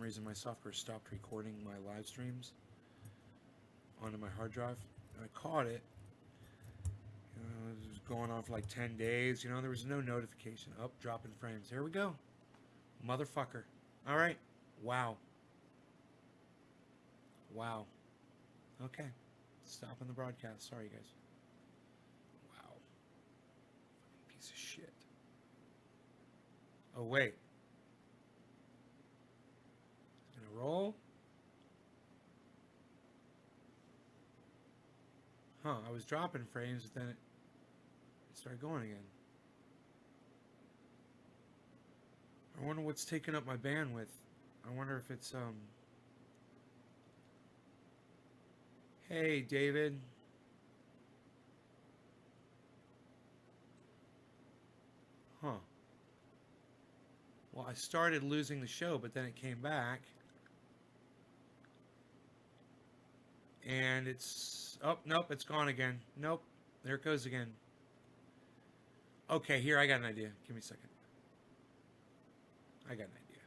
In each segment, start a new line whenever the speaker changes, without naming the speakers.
reason my software stopped recording my live streams onto my hard drive. And I caught it. It was going on for like 10 days. There was no notification. Oh, dropping frames. Here we go. Motherfucker. All right. Wow. Wow. Okay. Stopping the broadcast. Sorry, guys. Wow. Piece of shit. Oh, wait. It's gonna roll. Huh. I was dropping frames, but then it started going again. I wonder what's taking up my bandwidth. I wonder if it's, Hey, David. Huh. Well, I started losing the show, but then it came back. And it's... Oh, nope, it's gone again. Nope, there it goes again. Okay, here, I got an idea. Give me a second. I got an idea.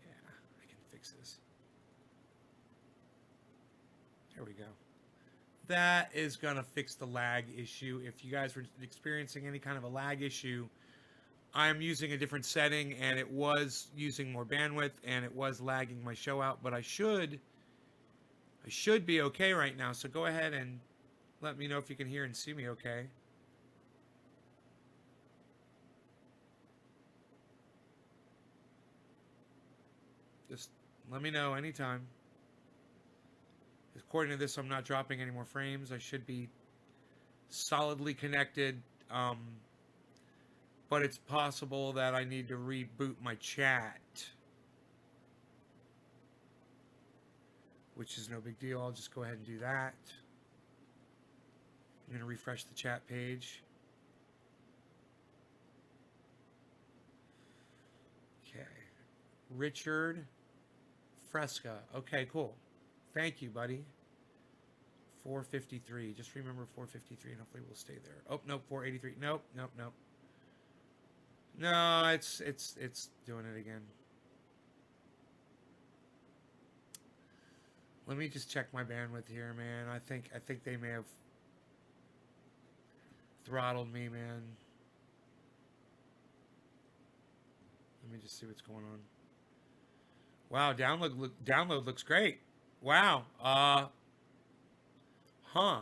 Yeah, I can fix this. There we go. That is going to fix the lag issue. If you guys were experiencing any kind of a lag issue, I'm using a different setting, and it was using more bandwidth, and it was lagging my show out, but I should be okay right now, so go ahead and let me know if you can hear and see me okay. Just let me know anytime. According to this, I'm not dropping any more frames. I should be solidly connected, but it's possible that I need to reboot my chat, which is no big deal. I'll just go ahead and do that. I'm going to refresh the chat page. Okay. Richard Fresca. Okay, cool. Thank you, buddy. 453. Just remember 453, and hopefully we'll stay there. Oh, nope, 483. Nope. No, it's doing it again. Let me just check my bandwidth here, man. I think they may have throttled me, man. Let me just see what's going on. Wow, download looks great. Wow. Huh.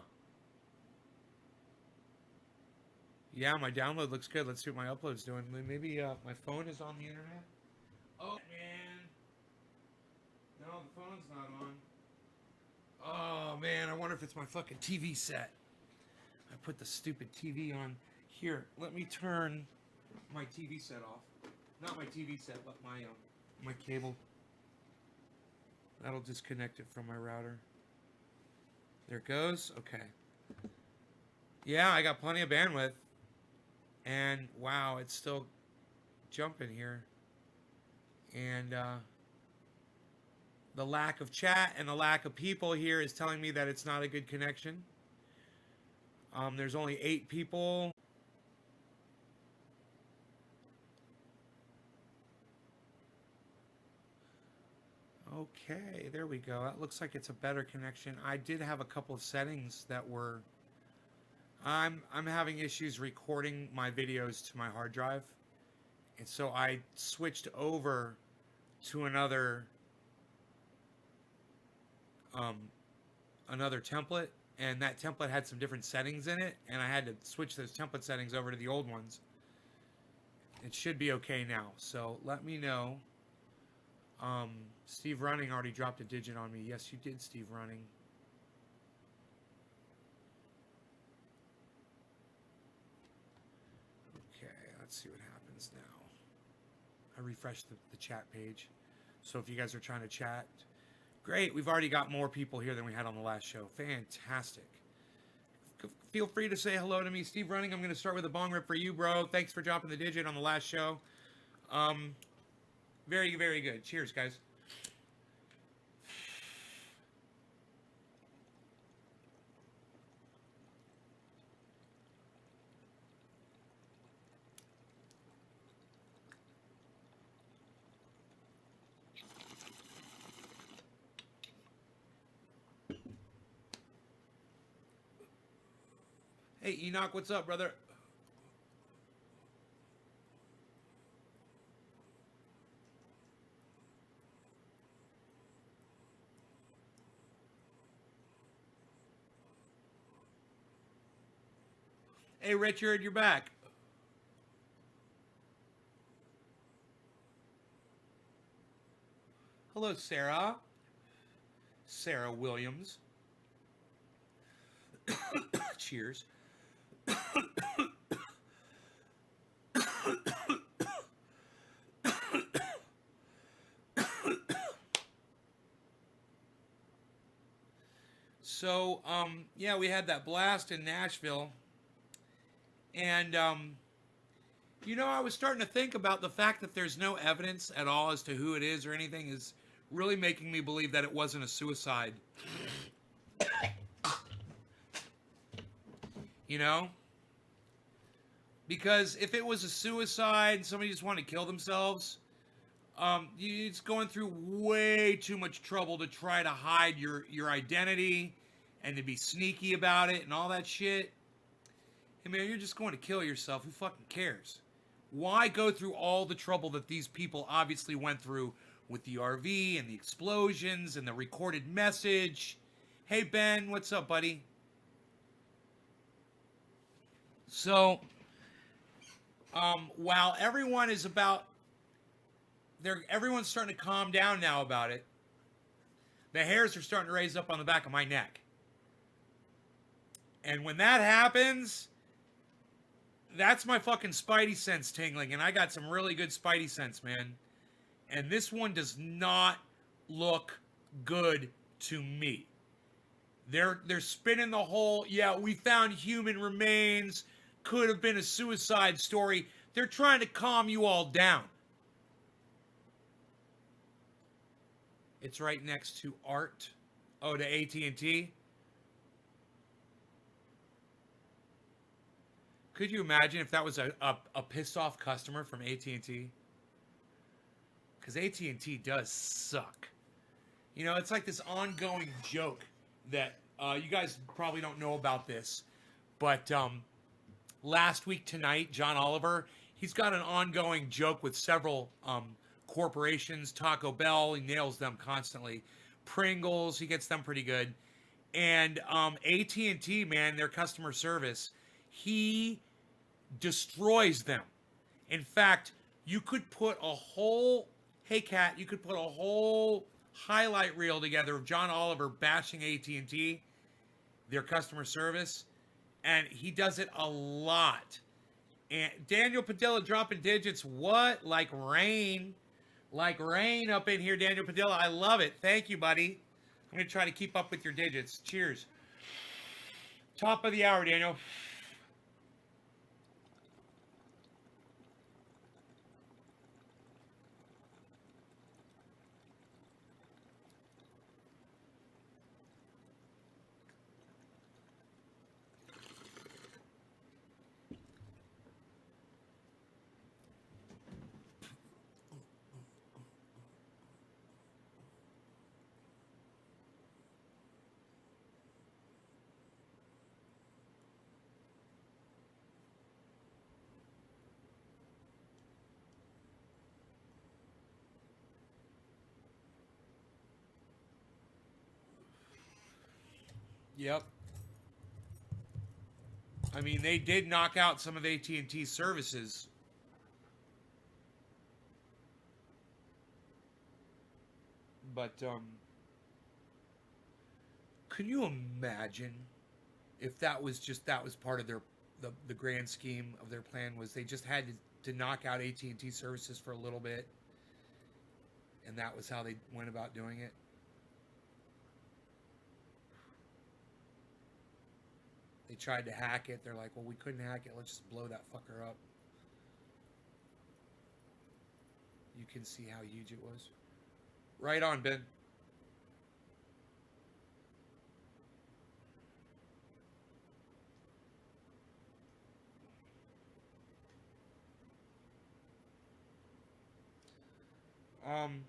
Yeah, my download looks good. Let's see what my upload's doing. Maybe my phone is on the internet. Oh man. No, the phone's not on. Oh man, I wonder if it's my fucking TV set. I put the stupid TV on. Here, let me turn my TV set off. Not my TV set, but my cable. That'll disconnect it from my router. There it goes. Okay. Yeah, I got plenty of bandwidth. And wow, it's still jumping here. And the lack of chat and the lack of people here is telling me that it's not a good connection. There's only 8 people. Okay, there we go. That looks like it's a better connection. I did have a couple of settings that were... I'm having issues recording my videos to my hard drive. And so I switched over to another template, and that template had some different settings in it, and I had to switch those template settings over to the old ones. It should be okay now. So let me know. Steve Running already dropped a digit on me. Yes, you did, Steve Running. Okay, let's see what happens now. I refreshed the chat page. So if you guys are trying to chat, great. We've already got more people here than we had on the last show. Fantastic. Feel free to say hello to me. Steve Running, I'm going to start with a bong rip for you, bro. Thanks for dropping the digit on the last show. Very, very good. Cheers, guys. Hey, Enoch, what's up, brother? Hey, Richard, you're back. Hello, Sarah. Sarah Williams. Cheers. So, yeah, we had that blast in Nashville. And, you know, I was starting to think about the fact that there's no evidence at all as to who it is or anything is really making me believe that it wasn't a suicide. You know? Because if it was a suicide, somebody just wanted to kill themselves, it's going through way too much trouble to try to hide your identity and to be sneaky about it and all that shit. Hey man, you're just going to kill yourself. Who fucking cares? Why go through all the trouble that these people obviously went through with the RV and the explosions and the recorded message? Hey Ben, what's up, buddy? So, while everyone is about, everyone's starting to calm down now about it. The hairs are starting to raise up on the back of my neck. And when that happens, that's my fucking spidey sense tingling, and I got some really good spidey sense, man. And this one does not look good to me. They're spinning the whole, yeah, we found human remains, could have been a suicide story. They're trying to calm you all down. It's right next to Art. Oh, to AT&T. Could you imagine if that was a pissed off customer from AT&T? Because AT&T does suck. You know, it's like this ongoing joke that you guys probably don't know about this, but last week tonight, John Oliver, he's got an ongoing joke with several corporations. Taco Bell, he nails them constantly. Pringles, he gets them pretty good. And AT&T, man, their customer service, he destroys them. In fact, you could put a whole, hey Kat, you could put a whole highlight reel together of John Oliver bashing AT&T, their customer service, and he does it a lot. And Daniel Padilla dropping digits, what? Like rain up in here, Daniel Padilla. I love it. Thank you, buddy. I'm going to try to keep up with your digits. Cheers. Top of the hour, Daniel. Yep. I mean, they did knock out some of AT&T's services. But, can you imagine if that was part of the grand scheme of their plan was they just had to knock out AT&T services for a little bit, and that was how they went about doing it? They tried to hack it. They're like, well, we couldn't hack it. Let's just blow that fucker up. You can see how huge it was. Right on, Ben. Um,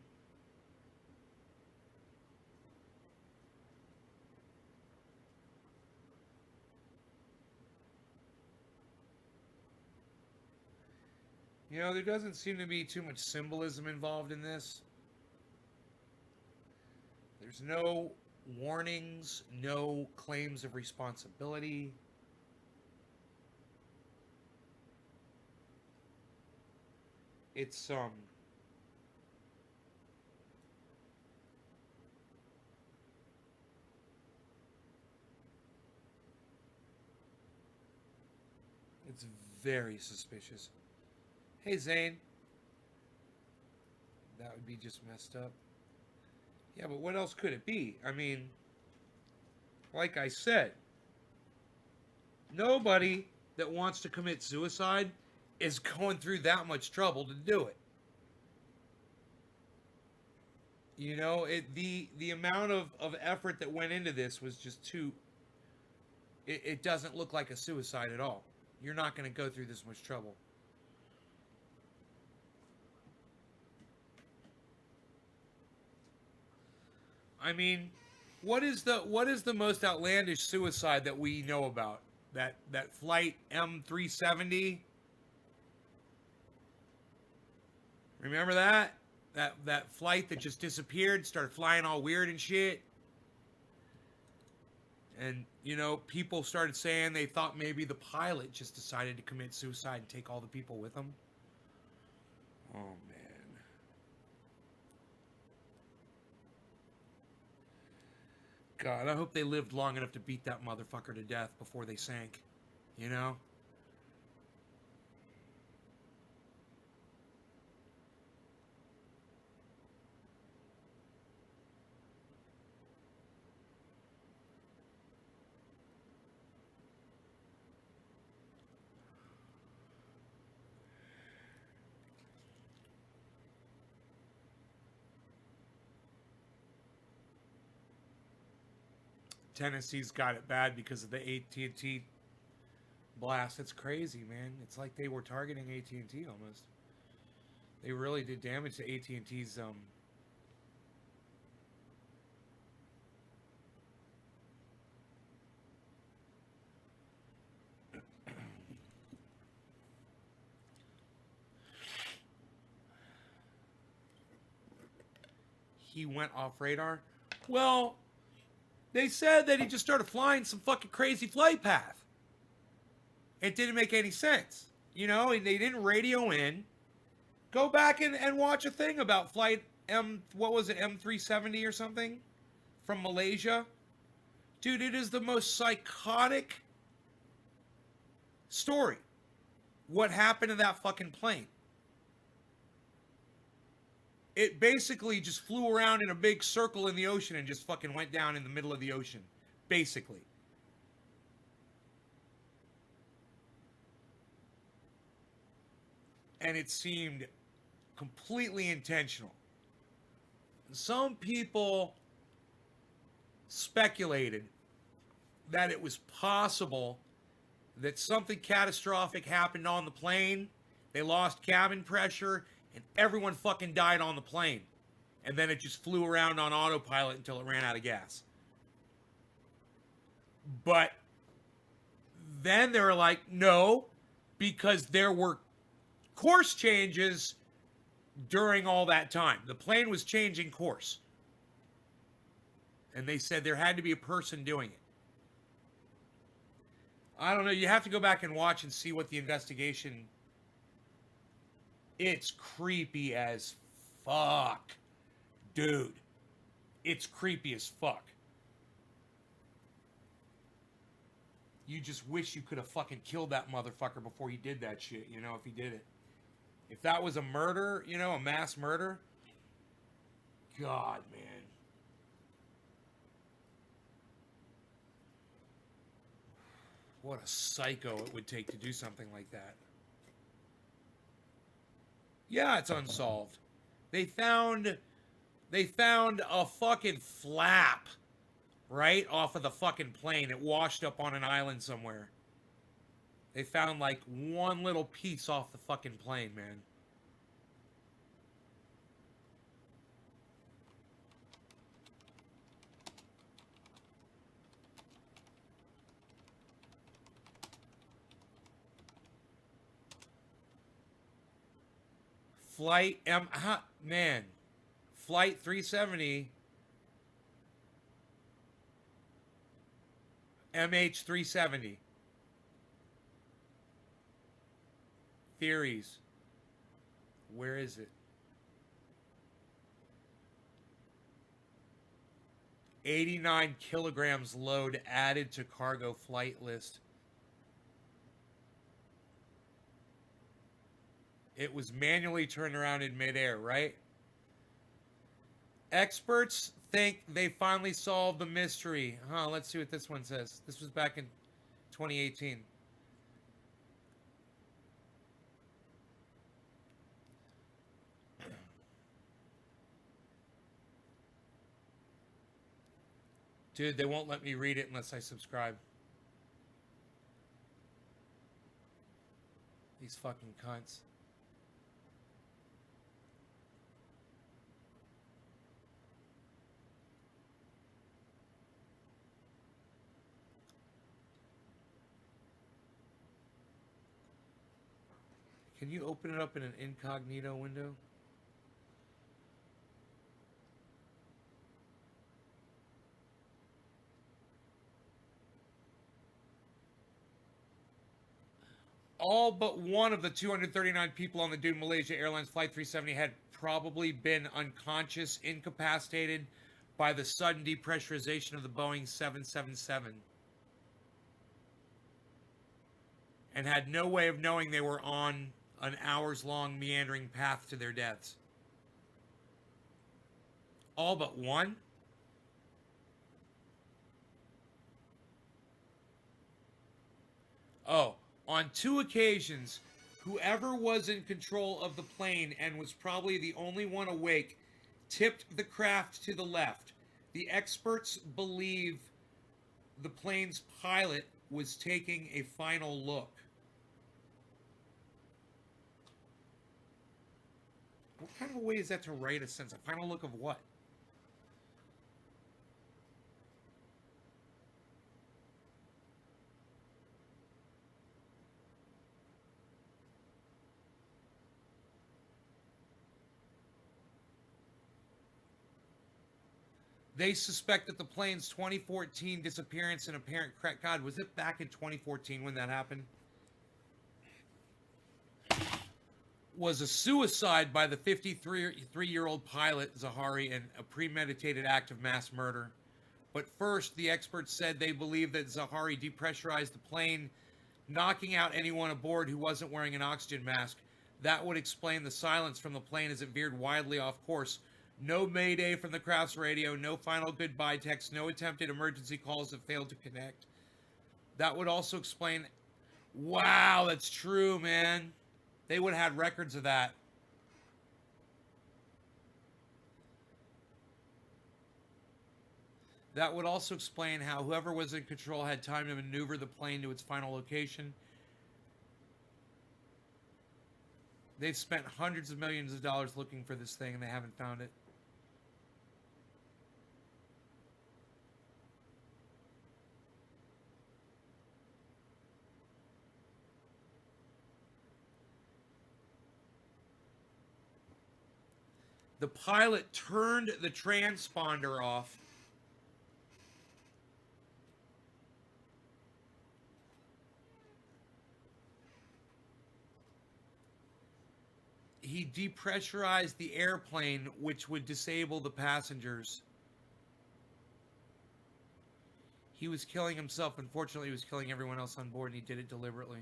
You know, there doesn't seem to be too much symbolism involved in this. There's no warnings, no claims of responsibility. It's it's very suspicious. Hey Zane, that would be just messed up. Yeah, but what else could it be? I mean, like I said, nobody that wants to commit suicide is going through that much trouble to do it. You know, the amount of effort that went into this was just too. It doesn't look like a suicide at all. You're not going to go through this much trouble. I mean, what is the most outlandish suicide that we know about? That flight M370. Remember that? That flight that just disappeared, started flying all weird and shit. And you know, people started saying they thought maybe the pilot just decided to commit suicide and take all the people with him. Oh man. God, I hope they lived long enough to beat that motherfucker to death before they sank. You know? Tennessee's got it bad because of the AT&T blast. It's crazy, man. It's like they were targeting AT&T almost. They really did damage to AT&T's he went off radar. Well, they said that he just started flying some fucking crazy flight path. It didn't make any sense. You know, they didn't radio in. Go back and watch a thing about flight what was it, M370 or something? From Malaysia. Dude, it is the most psychotic story. What happened to that fucking plane? It basically just flew around in a big circle in the ocean and just fucking went down in the middle of the ocean. Basically. And it seemed completely intentional. Some people speculated that it was possible that something catastrophic happened on the plane. They lost cabin pressure and everyone fucking died on the plane. And then it just flew around on autopilot until it ran out of gas. But then they were like, no, because there were course changes during all that time. The plane was changing course. And they said there had to be a person doing it. I don't know. You have to go back and watch and see what the investigation. It's creepy as fuck. Dude. It's creepy as fuck. You just wish you could have fucking killed that motherfucker before he did that shit, you know, if he did it. If that was a murder, you know, a mass murder. God, man. What a psycho it would take to do something like that. Yeah, it's unsolved. They found a fucking flap right off of the fucking plane. It washed up on an island somewhere. They found like one little piece off the fucking plane, man. Man, Flight 370, MH370. Theories. Where is it? 89 kilograms load added to cargo flight list. It was manually turned around in midair, right? Experts think they finally solved the mystery. Let's see what this one says. This was back in 2018. Dude, they won't let me read it unless I subscribe. These fucking cunts. Can you open it up in an incognito window? All but one of the 239 people on the Dune Malaysia Airlines Flight 370 had probably been unconscious, incapacitated by the sudden depressurization of the Boeing 777, and had no way of knowing they were on an hours-long meandering path to their deaths. All but one? Oh, on 2 occasions, whoever was in control of the plane and was probably the only one awake tipped the craft to the left. The experts believe the plane's pilot was taking a final look. What kind of a way is that to write a sentence? A final look of what? They suspect that the plane's 2014 disappearance and apparent crash. God, was it back in 2014 when that happened? Was a suicide by the 53-year-old pilot Zaharie and a premeditated act of mass murder. But first, the experts said they believe that Zaharie depressurized the plane, knocking out anyone aboard who wasn't wearing an oxygen mask. That would explain the silence from the plane as it veered wildly off course. No mayday from the craft's radio, no final goodbye text, no attempted emergency calls that failed to connect. That would also explain... Wow, that's true, man. They would have had records of that. That would also explain how whoever was in control had time to maneuver the plane to its final location. They've spent hundreds of millions of dollars looking for this thing and they haven't found it. The pilot turned the transponder off. He depressurized the airplane, which would disable the passengers. He was killing himself. Unfortunately, he was killing everyone else on board, and he did it deliberately.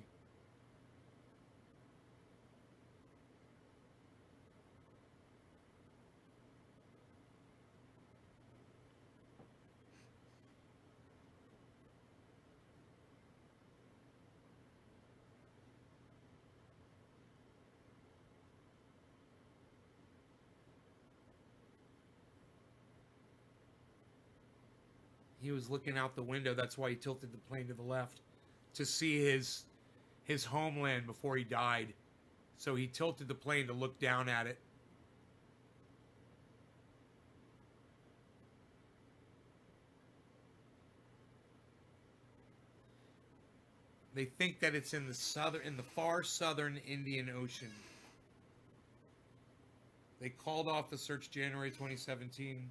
He was looking out the window. That's why he tilted the plane to the left, to see his homeland before he died. So he tilted the plane to look down at it. They think that it's in the far southern Indian Ocean. They called off the search January 2017.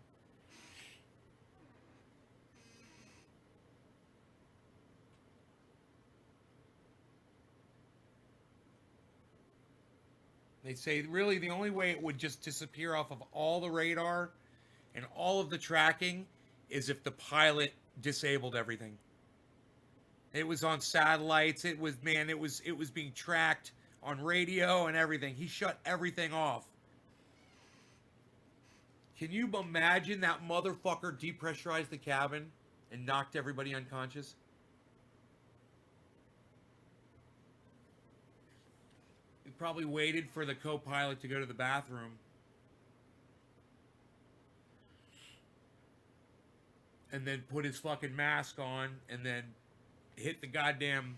They say really the only way it would just disappear off of all the radar and all of the tracking is if the pilot disabled everything. It was on satellites. It was it was being tracked on radio and everything. He shut everything off. Can you imagine that motherfucker depressurized the cabin and knocked everybody unconscious? He probably waited for the co-pilot to go to the bathroom. And then put his fucking mask on and then hit the goddamn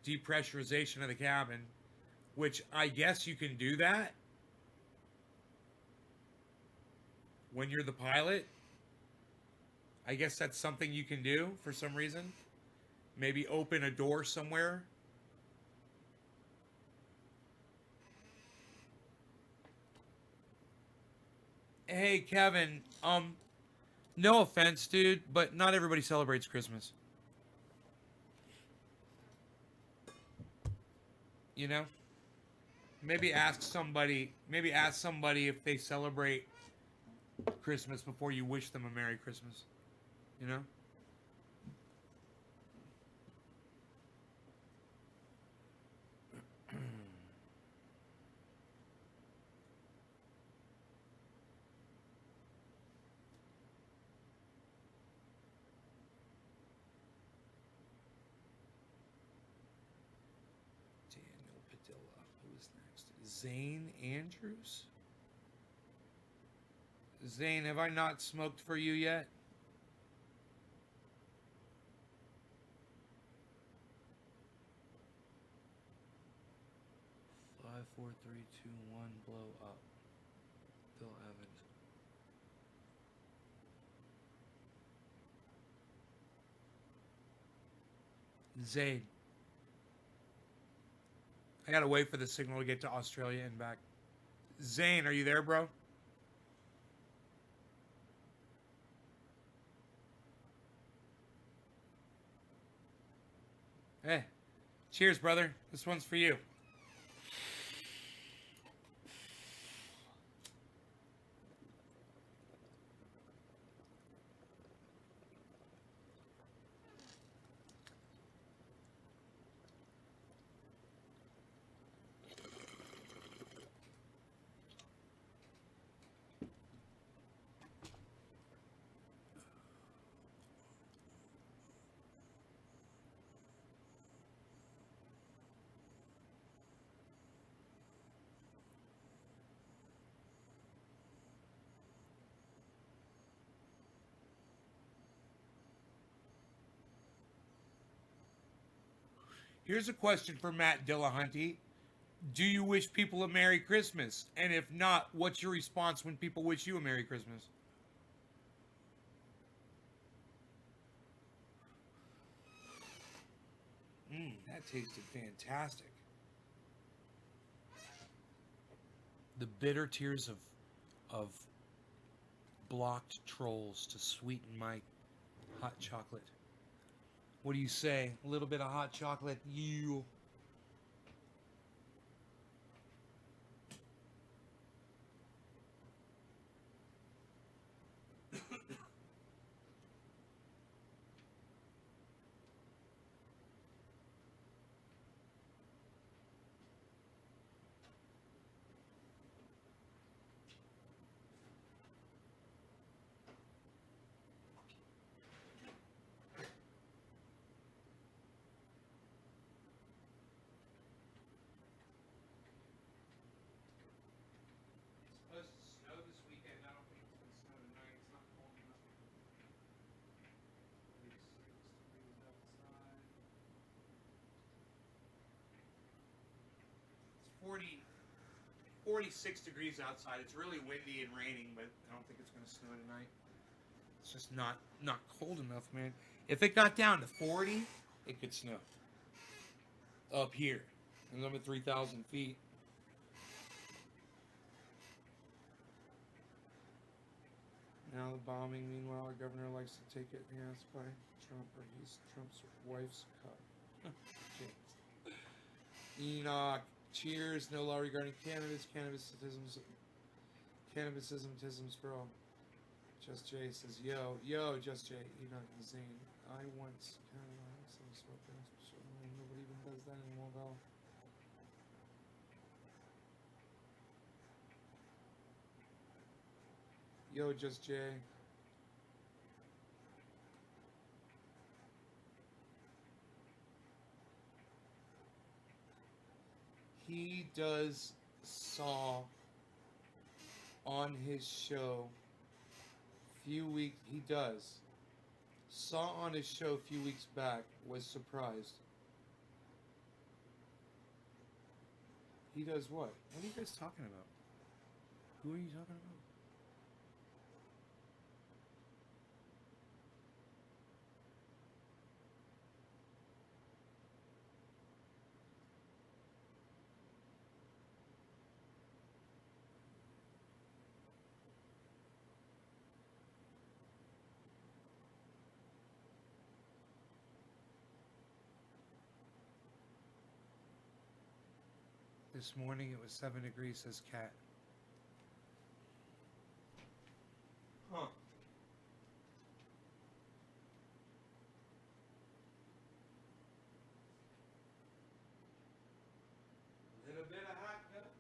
depressurization of the cabin, which I guess you can do that when you're the pilot. I guess that's something you can do for some reason. Maybe open a door somewhere. Hey, Kevin, no offense, dude, but not everybody celebrates Christmas. You know? Maybe ask somebody if they celebrate Christmas before you wish them a Merry Christmas. You know? Daniel Padilla. Who's next? Zane Andrews? Zane, have I not smoked for you yet? 5, 4, 3, 2, 1, blow up. Bill Evans. Zane. I gotta wait for the signal to get to Australia and back. Zane, are you there, bro? Hey, cheers, brother. This one's for you. Here's a question for Matt Dillahunty. Do you wish people a Merry Christmas? And if not, what's your response when people wish you a Merry Christmas? That tasted fantastic. The bitter tears of blocked trolls to sweeten my hot chocolate. What do you say? A little bit of hot chocolate? You. Supposed to snow this weekend. I don't think it's going to snow tonight. It's not cold enough. 36 degrees outside. It's 46 degrees outside. It's really windy and raining, but I don't think it's going to snow tonight. It's just not cold enough, man. If it got down to 40, it could snow. Up here, and I'm at 3,000 feet. Now the bombing. Meanwhile, our governor likes to take it in ass by Trump, or he's Trump's wife's cup. Enoch. Cheers. No law regarding cannabis. Cannabisism for all. Just Jay says, yo, Just Jay. Enoch Zane. I once kind of some smoking. Nobody even does that anymore, though. Yo, Just Jay. He does Saw on his show. Few weeks. He does. Saw on his show a few weeks back. Was surprised. He does what? What are you guys talking about? Who are you talking about? This morning it was 7 degrees, says Cat. Huh. Little bit of hot cup,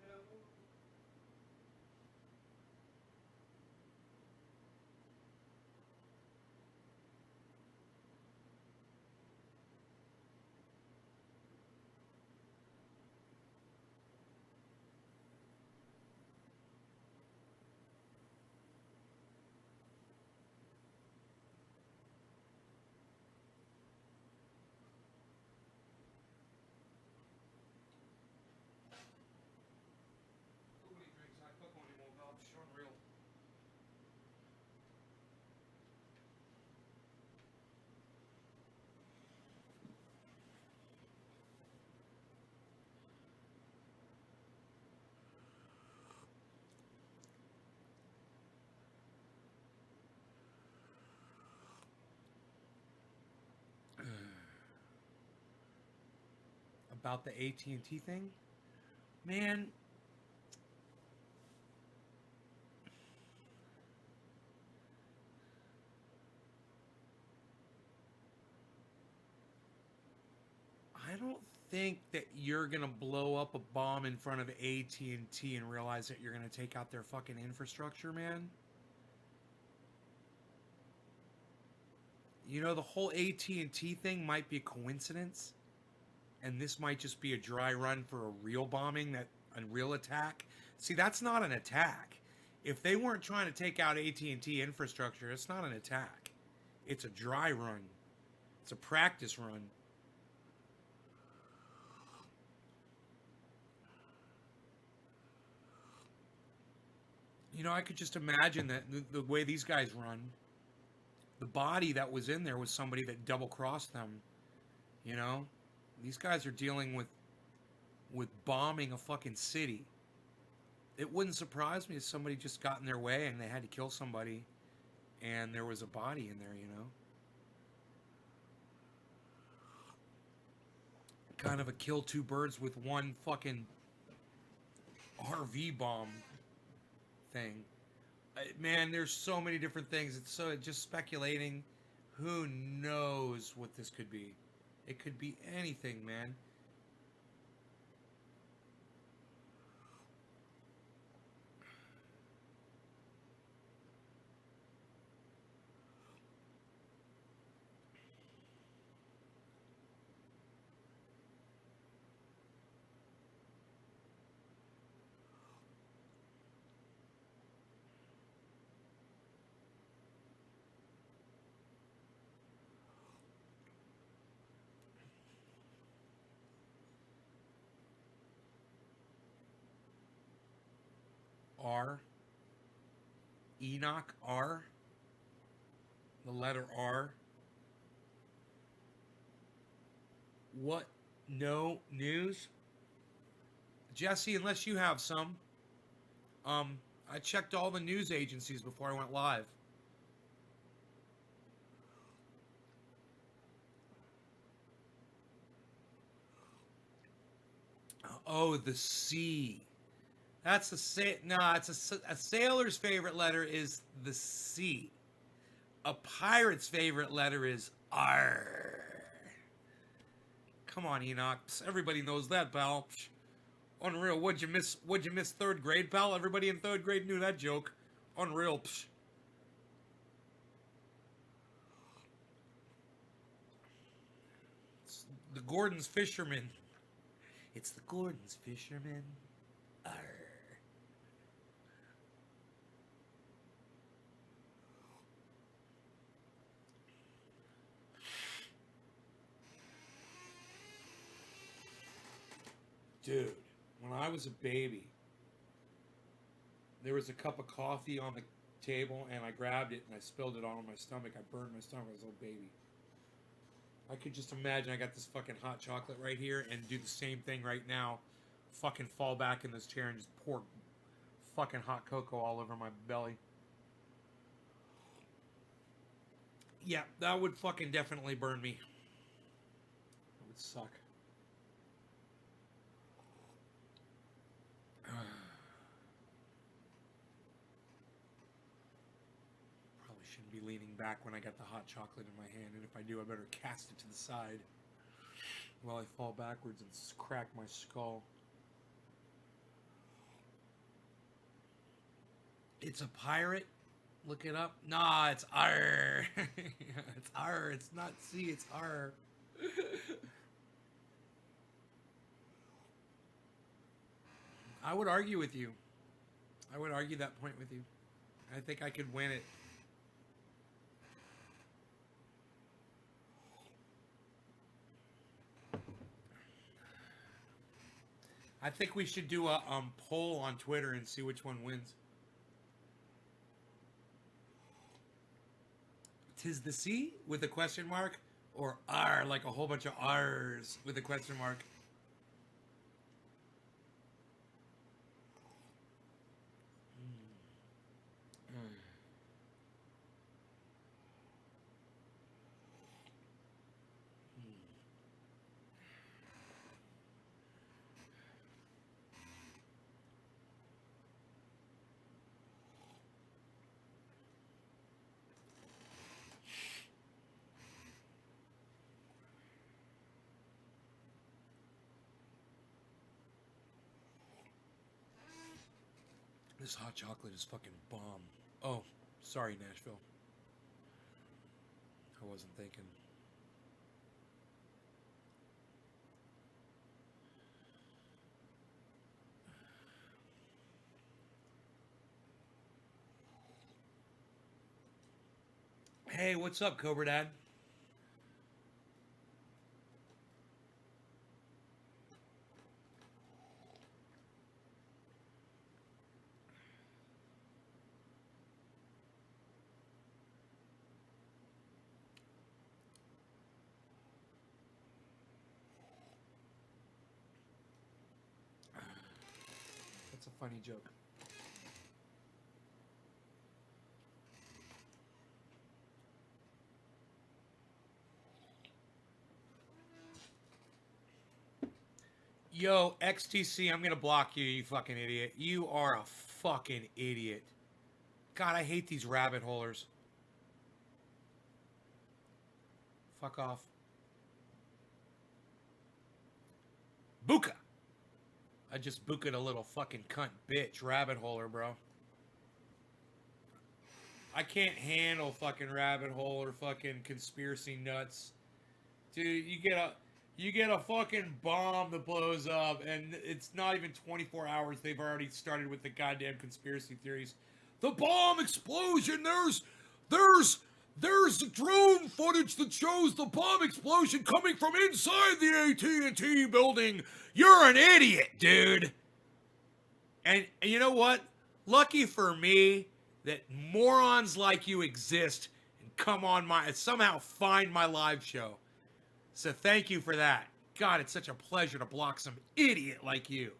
Nobody drinks hot cocoa anymore, Bob. It's unreal. About the AT&T thing? Man, I don't think that you're gonna blow up a bomb in front of AT&T and realize that you're gonna take out their fucking infrastructure, man. You know, the whole AT&T thing might be a coincidence, and this might just be a dry run for a real bombing, that a real attack. See, that's not an attack. If they weren't trying to take out AT&T infrastructure, it's not an attack. It's a dry run. It's a practice run. You know, I could just imagine that the way these guys run, the body that was in there was somebody that double crossed them. You know, these guys are dealing with bombing a fucking city. It wouldn't surprise me if somebody just got in their way and they had to kill somebody, and there was a body in there. You know, kind of a kill two birds with one fucking RV bomb thing. Man, there's so many different things. It's so just speculating. Who knows what this could be? It could be anything, man. R. Enoch R. The letter R. What? No news? Jesse, unless you have some. I checked all the news agencies before I went live. Oh, the C. That's a sailor's favorite letter is the C. A pirate's favorite letter is R. Come on, Enoch. Everybody knows that, pal. Unreal. What'd you miss? What'd you miss? Third grade, pal. Everybody in third grade knew that joke. Unreal. It's the Gordon's Fisherman. It's the Gordon's Fisherman. Arr. Dude, when I was a baby, there was a cup of coffee on the table, and I grabbed it and I spilled it all on my stomach. I burned my stomach as a little baby. I could just imagine I got this fucking hot chocolate right here and do the same thing right now. Fucking fall back in this chair and just pour fucking hot cocoa all over my belly. Yeah, that would fucking definitely burn me. That would suck. Probably shouldn't be leaning back when I got the hot chocolate in my hand, and if I do, I better cast it to the side while I fall backwards and crack my skull. It's a pirate? Look it up. Nah, it's R. It's R. It's not C, it's R. I would argue with you. I would argue that point with you. I think I could win it. I think we should do a poll on Twitter and see which one wins. Tis the C with a question mark, or R like a whole bunch of R's with a question mark. This hot chocolate is fucking bomb. Oh, sorry, Nashville. I wasn't thinking. Hey, what's up, Cobra Dad? That's a funny joke. Yo, XTC, I'm gonna block you, you fucking idiot. You are a fucking idiot. God, I hate these rabbit holers. Fuck off. Buka! I just booked a little fucking cunt bitch rabbit holer, bro. I can't handle fucking rabbit hole or fucking conspiracy nuts. Dude, you get a fucking bomb that blows up, and it's not even 24 hours. They've already started with the goddamn conspiracy theories. The bomb explosion. There's drone footage that shows the bomb explosion coming from inside the AT&T building. You're an idiot, dude. And you know what? Lucky for me that morons like you exist and come on somehow find my live show. So thank you for that. God, it's such a pleasure to block some idiot like you.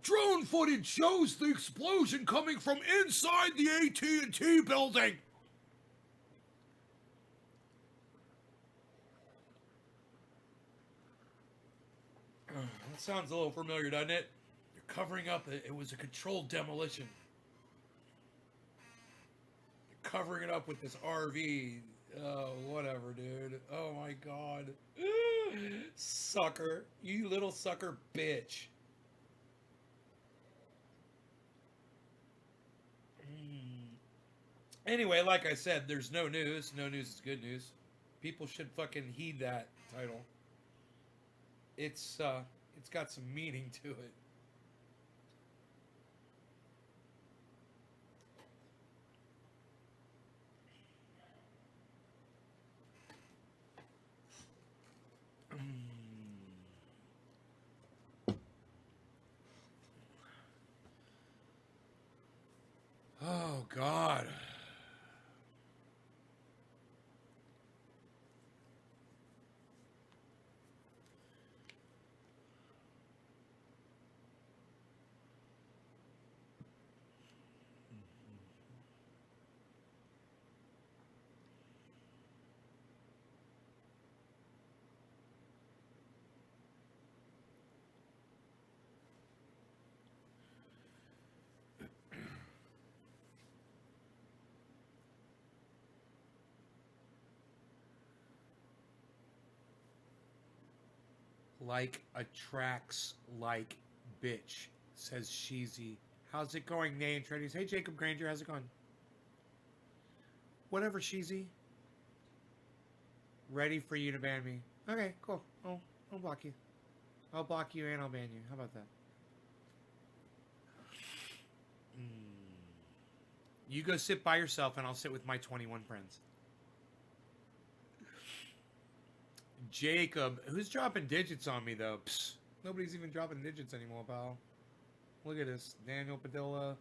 Drone footage shows the explosion coming from inside the AT&T building. sounds a little familiar, doesn't it? They're covering up. It was a controlled demolition. They're covering it up with this RV. Oh, whatever, dude. Oh my god. Sucker. You little sucker bitch. Anyway, like I said, there's no news. No news is good news. People should fucking heed that title. It's got some meaning to it. Oh God. Like attracts like bitch, says Sheezy. How's it going, Name Tradies? Hey, Jacob Granger, how's it going? Whatever, Sheezy. Ready for you to ban me. Okay, cool. I'll block you. I'll block you and I'll ban you. How about that? You go sit by yourself and I'll sit with my 21 friends. Jacob, who's dropping digits on me though? Psst, nobody's even dropping digits anymore, pal. Look at this. Daniel Padilla.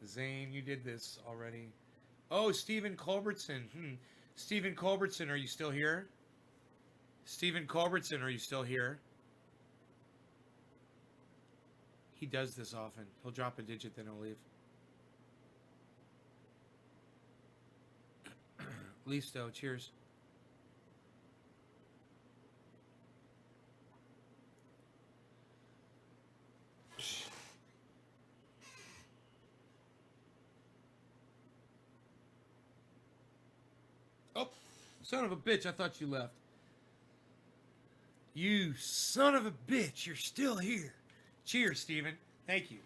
Zane, you did this already. Oh, Stephen Culbertson. Stephen Culbertson, are you still here? Stephen Culbertson, are you still here? He does this often. He'll drop a digit, then he'll leave. Listo, cheers. Oh, son of a bitch, I thought you left. You son of a bitch, you're still here. Cheers, Steven. Thank you.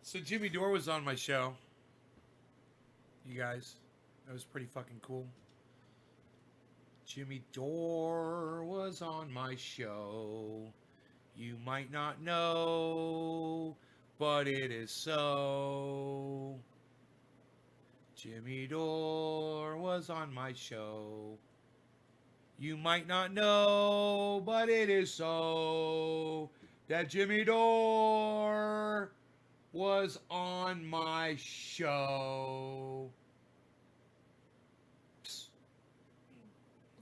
So Jimmy Dore was on my show. You guys, that was pretty fucking cool. Jimmy Dore was on my show. You might not know, but it is so. Jimmy Dore was on my show. You might not know, but it is so. That Jimmy Dore was on my show. Psst.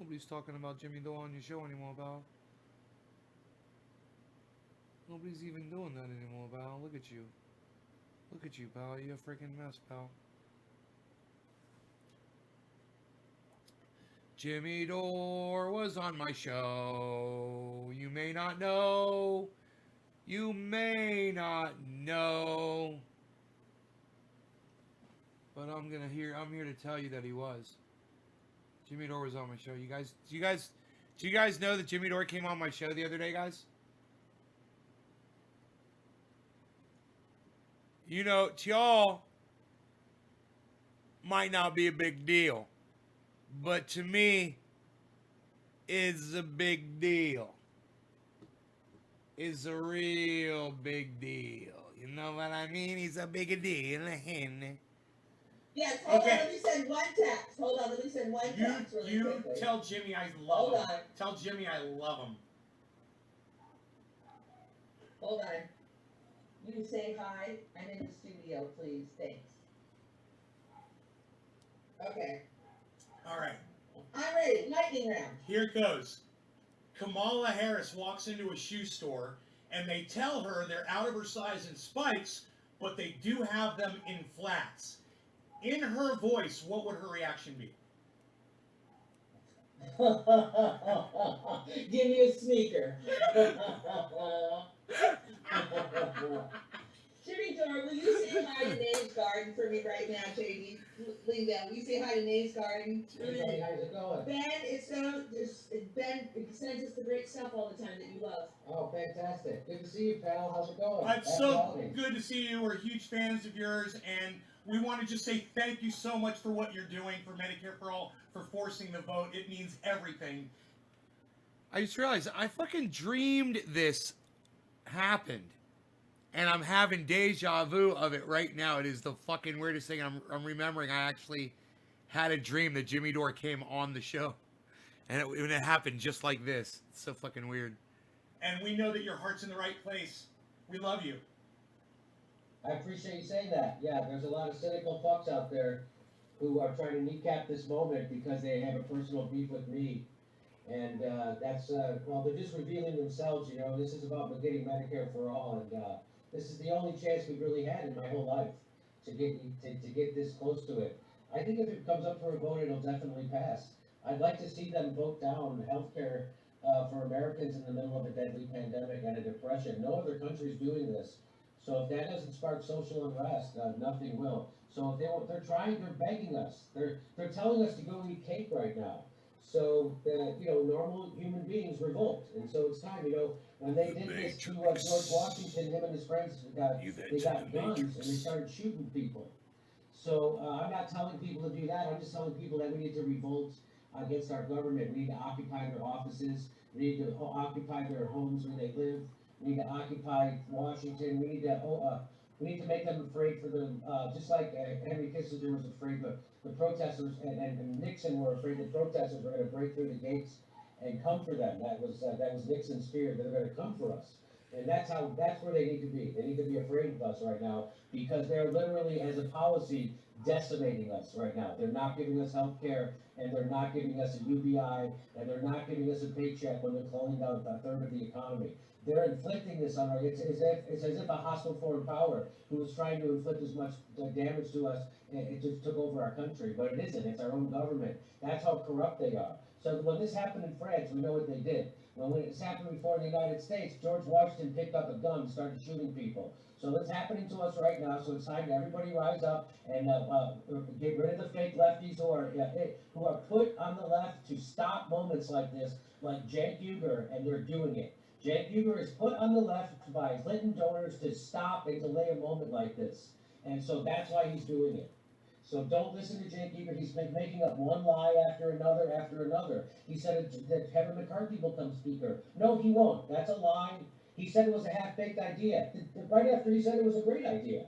Nobody's talking about Jimmy Dore on your show anymore, pal. Nobody's even doing that anymore, pal. Look at you. Look at you, pal. You're a freaking mess, pal. Jimmy Dore was on my show. You may not know. You may not know. But I'm here to tell you that he was. Jimmy Dore was on my show. You guys Do you guys know that Jimmy Dore came on my show the other day, guys? You know, to y'all, might not be a big deal, but to me, it's a big deal. It's a real big deal. You know what I mean? He's a big deal.
Yes, hold on, let me send one text. Hold on, let me send one
You
text really
you
quickly.
tell Jimmy I
Hold
love him.
on,
Tell Jimmy I love him.
hold on. You say hi. I'm in the studio, please. Thanks. Okay,
All right,
I'm ready. Lightning round.
here it goes. Kamala Harris walks into a shoe store and they tell her they're out of her size in spikes, but they do have them in flats. In her voice, what would her reaction be?
Give me a sneaker. Jimmy Dore, will you say hi to Nate's Garden for me right now, JD? Lean down. Will you say hi to Nate's Garden?
Hey, how's it going?
Ben sends us the great stuff all the time that you love.
Oh, fantastic. Good to see you, pal. How's it going?
It's
Happy
so
holidays.
good to see you. We're huge fans of yours, and we want to just say thank you so much for what you're doing for Medicare for All, for forcing the vote. It means everything.
I just realized I fucking dreamed this happened. And I'm having deja vu of it right now. It is the fucking weirdest thing. I'm remembering I actually had a dream that Jimmy Dore came on the show. And it happened just like this. It's so fucking weird.
And we know that your heart's in the right place. We love you.
I appreciate you saying that. Yeah, there's a lot of cynical fucks out there who are trying to kneecap this moment because they have a personal beef with me. And well, they're just revealing themselves, you know. This is about getting Medicare for all. And this is the only chance we've really had in my whole life to get this close to it. I think if it comes up for a vote, it'll definitely pass. I'd like to see them vote down healthcare for Americans in the middle of a deadly pandemic and a depression. No other country is doing this. So if that doesn't spark social unrest, nothing will. So if they're begging us. They're telling us to go eat cake right now. So that, you know, normal human beings revolt. And so it's time, you know, when they did this to George Washington, him and his friends they got guns and they started shooting people. So I'm not telling people to do that. I'm just telling people that we need to revolt against our government. We need to occupy their offices. We need to occupy their homes where they live. We need to occupy Washington. We need to make them afraid for them, just like Henry Kissinger was afraid the protesters and Nixon were afraid the protesters were going to break through the gates and come for them. That was Nixon's fear. They're going to come for us. And that's where they need to be. They need to be afraid of us right now because they're literally, as a policy, decimating us right now. They're not giving us health care, and they're not giving us a UBI, and they're not giving us a paycheck when they're closing down a third of the economy. They're inflicting this on it's as if a hostile foreign power who was trying to inflict as much damage to us, it just took over our country. But it isn't. It's our own government. That's how corrupt they are. So when this happened in France, we know what they did. When it's happened before in the United States, George Washington picked up a gun and started shooting people. So it's happening to us right now. So it's time to everybody rise up and get rid of the fake lefties who are put on the left to stop moments like this, like Cenk Uygur, and they're doing it. Cenk Uygur is put on the left by Clinton donors to stop and delay a moment like this. And so that's why he's doing it. So don't listen to Cenk Uygur. He's been making up one lie after another after another. He said that Kevin McCarthy will become speaker. No, he won't. That's a lie. He said it was a half-baked idea. Right after he said it was a great idea.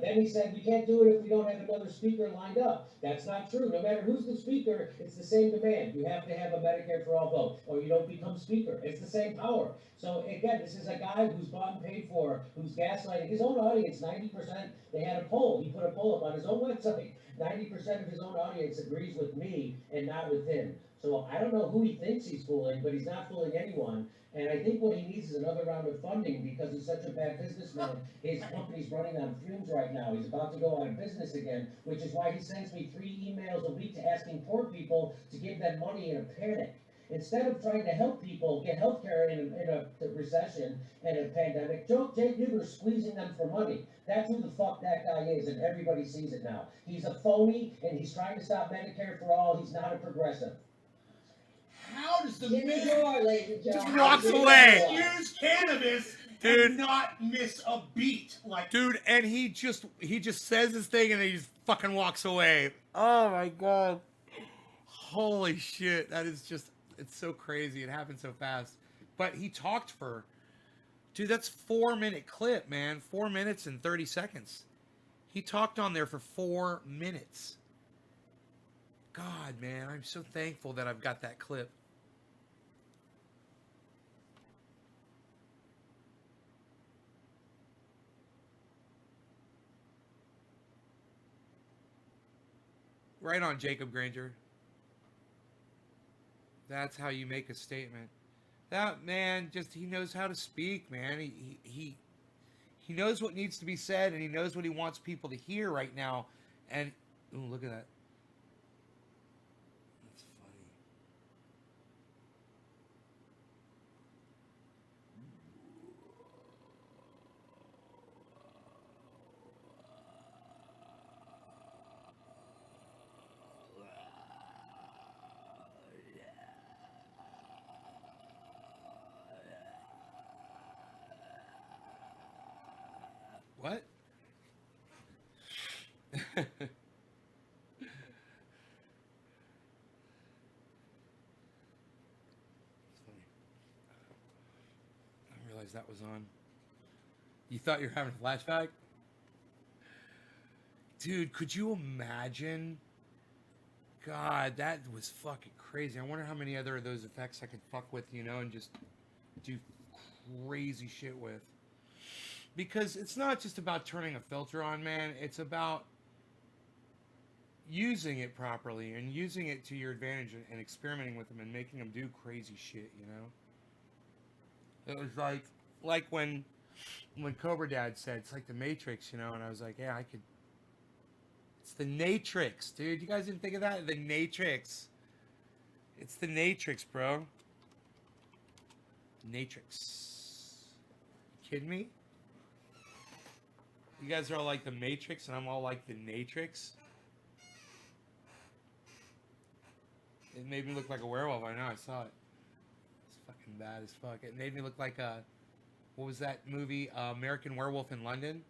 Then he said we can't do it if we don't have another speaker lined up. That's not true. No matter who's the speaker, it's the same demand. You have to have a Medicare for all vote, or you don't become speaker. It's the same power. So again, this is a guy who's bought and paid for, who's gaslighting his own audience. 90%. They had a poll. He put a poll up on his own website. 90% of his own audience agrees with me and not with him. So I don't know who he thinks he's fooling, but he's not fooling anyone. And I think what he needs is another round of funding because he's such a bad businessman. His company's running on fumes right now. He's about to go out of business again, which is why he sends me 3 emails a week asking poor people to give them money in a panic. Instead of trying to help people get health care in a recession and a pandemic, Cenk Uygur squeezing them for money. That's who the fuck that guy is, and everybody sees it now. He's a phony, and he's trying to stop Medicare for all. He's not a progressive.
How does the
Jimmy
man
Dore, ladies and
Just
gentlemen.
walks
Jimmy
away.
Dore.
use cannabis
Dude.
and not miss a beat? Like,
Dude, and he just says his thing and he just fucking walks away. Oh my god. Holy shit. That is just, it's so crazy. It happened so fast. But he talked for, dude, that's 4-minute clip, man. 4 minutes and 30 seconds. He talked on there for 4 minutes. God, man, I'm so thankful that I've got that clip. Right on, Jacob Granger. That's how you make a statement. That man, just, he knows how to speak, man. He knows what needs to be said, and he knows what he wants people to hear right now. And ooh, look at that. That's funny. What? I didn't realize that was on. You thought you were having a flashback? Dude, could you imagine? God, that was fucking crazy. I wonder how many other of those effects I could fuck with, you know, and just do crazy shit with. Because it's not just about turning a filter on, man. It's about using it properly and using it to your advantage and experimenting with them and making them do crazy shit, you know? It was like when Cobra Dad said, it's like the Matrix, you know? And I was like, yeah, I could... It's the Natrix, dude. You guys didn't think of that? The Natrix. It's the Natrix, bro. Natrix. You kidding me? You guys are all like the Matrix, and I'm all like the Natrix. It made me look like a werewolf. I know, I saw it. It's fucking bad as fuck. It made me look like a... What was that movie? American Werewolf in London?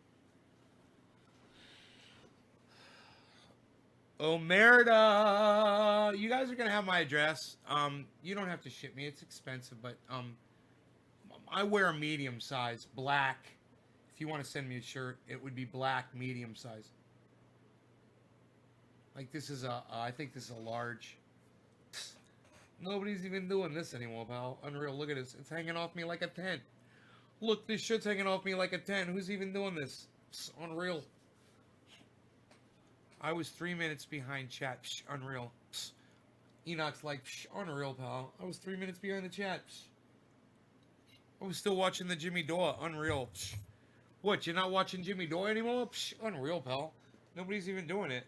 Omerta! You guys are gonna have my address. You don't have to ship me. It's expensive, but I wear a medium size, black. If you want to send me a shirt, it would be black, medium size. Like this is a, I think this is a large. Nobody's even doing this anymore, pal. Unreal. Look at this. It's hanging off me like a tent. Look, this shit's hanging off me like a tent. Who's even doing this? It's unreal. I was 3 minutes behind chat. Psh, unreal. Psh. Enoch's like, psh, unreal, pal. I was 3 minutes behind the chat. Psh. I was still watching the Jimmy Dore. Unreal. Psh. What, you're not watching Jimmy Dore anymore? Psh, unreal, pal. Nobody's even doing it.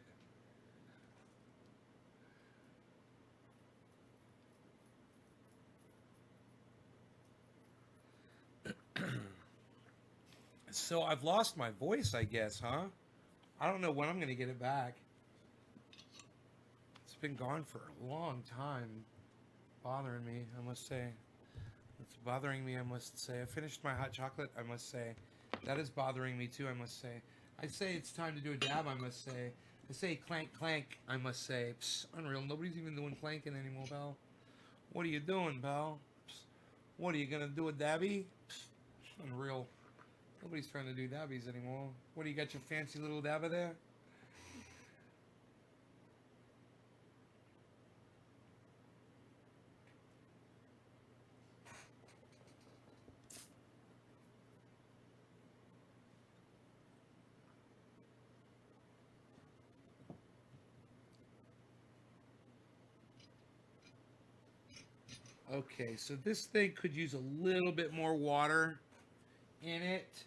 So I've lost my voice, I guess, huh? I don't know when I'm going to get it back. It's been gone for a long time. Bothering me, I must say. It's bothering me, I must say. I finished my hot chocolate, I must say. That is bothering me too, I must say. I say it's time to do a dab, I must say. I say clank, clank, I must say. Psst, unreal. Nobody's even doing clanking anymore, pal. What are you doing, pal? Psst. What, are you going to do a dabby? Psst. Unreal. Nobody's trying to do dabbies anymore. What, do you got your fancy little dabber there? Okay, so this thing could use a little bit more water in it.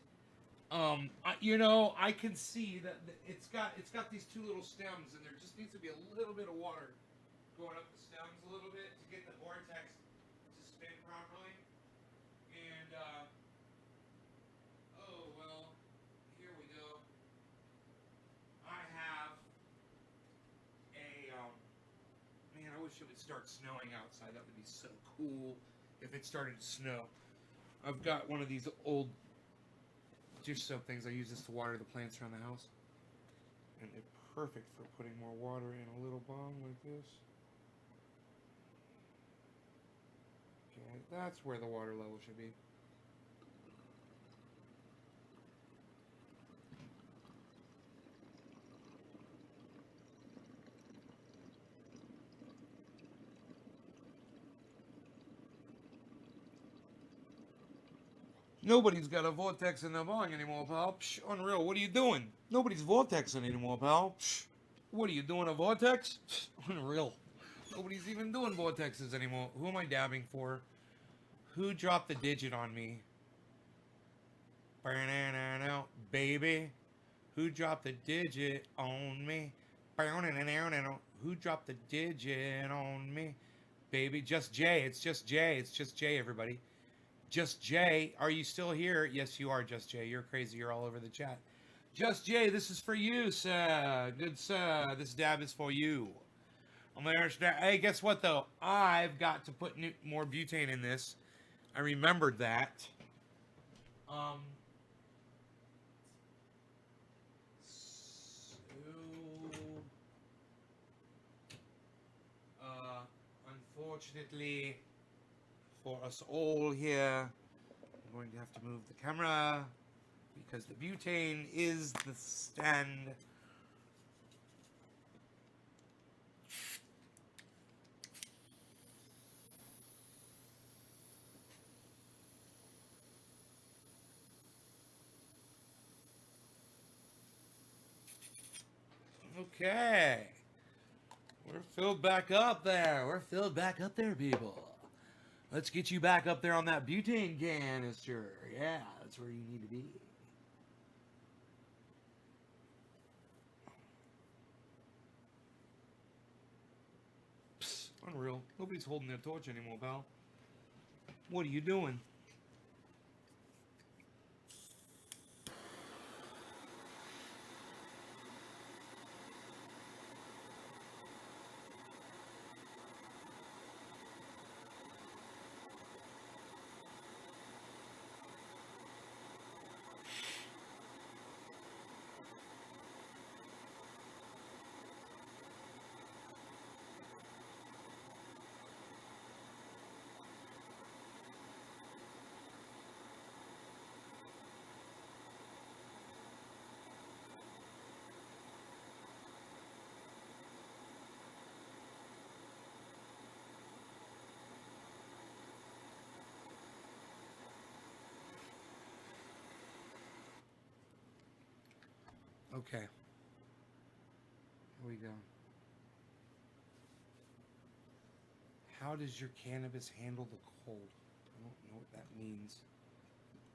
You know, I can see that it's got these two little stems, and there just needs to be a little bit of water going up the stems a little bit to get the vortex to spin properly. And oh well, here we go. I have a man. I wish wish it would start snowing outside. That would be so cool if it started to snow. I've got one of these old dish soap things. I use this to water the plants around the house. And it's perfect for putting more water in a little bong like this. Okay, that's where the water level should be. Nobody's got a vortex in their bong anymore, pal. Psh, unreal. What are you doing? Nobody's vortexing anymore, pal. Psh, what are you doing, a vortex? Psh, unreal. Nobody's even doing vortexes anymore. Who am I dabbing for? Who dropped the digit on me? Baby. Who dropped the digit on me? Who dropped the digit on me? Baby, just Jay. It's just Jay. It's just Jay, everybody. Just Jay, are you still here? Yes, you are, Just Jay. You're crazy. You're all over the chat. Just Jay, this is for you, sir. Good sir. This dab is for you. Hey, guess what, though? I've got to put more butane in this. I remembered that. Unfortunately, for us all here, I'm going to have to move the camera because the butane is the stand. Okay. We're filled back up there. We're filled back up there, people. Let's get you back up there on that butane canister. Yeah, that's where you need to be. Psst, unreal. Nobody's holding their torch anymore, pal. What are you doing? Okay. Here we go. How does your cannabis handle the cold? I don't know what that means.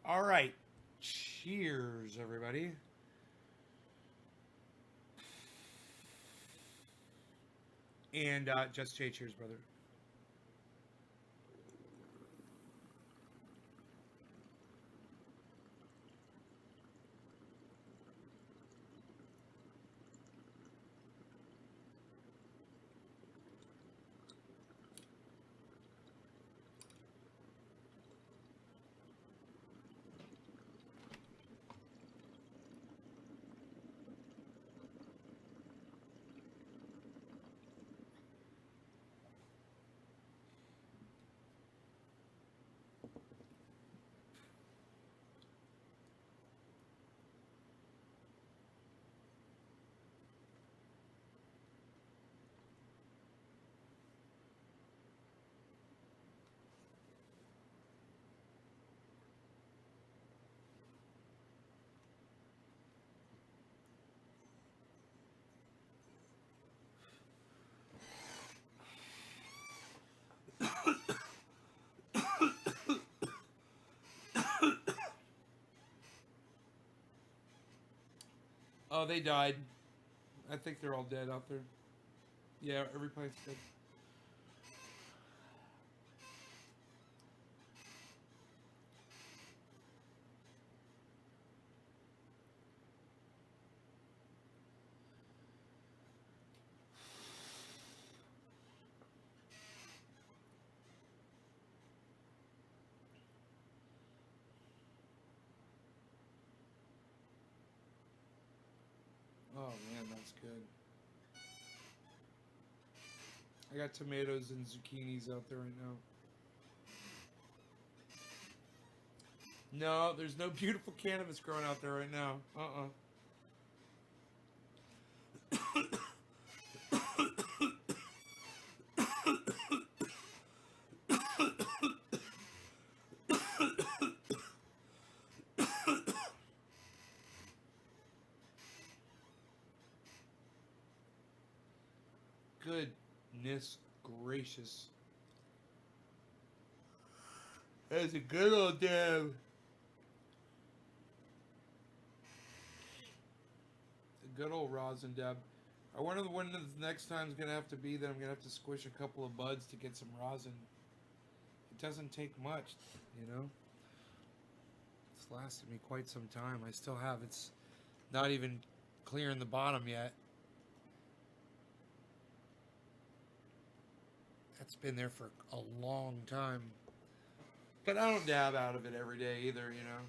All right. Cheers, everybody. And Just Jay, cheers, brother. Oh, they died. I think they're all dead out there. Yeah, every plant's dead. Oh man, that's good. I got tomatoes and zucchinis out there right now. No, there's no beautiful cannabis growing out there right now. Goodness gracious. That's a good old dab. A good old rosin dab. I wonder when the next time's gonna have to be that I'm gonna have to squish a couple of buds to get some rosin. It doesn't take much, you know? It's lasted me quite some time. I still have, it's not even clearing the bottom yet. That's been there for a long time. But I don't dab out of it every day either, you know?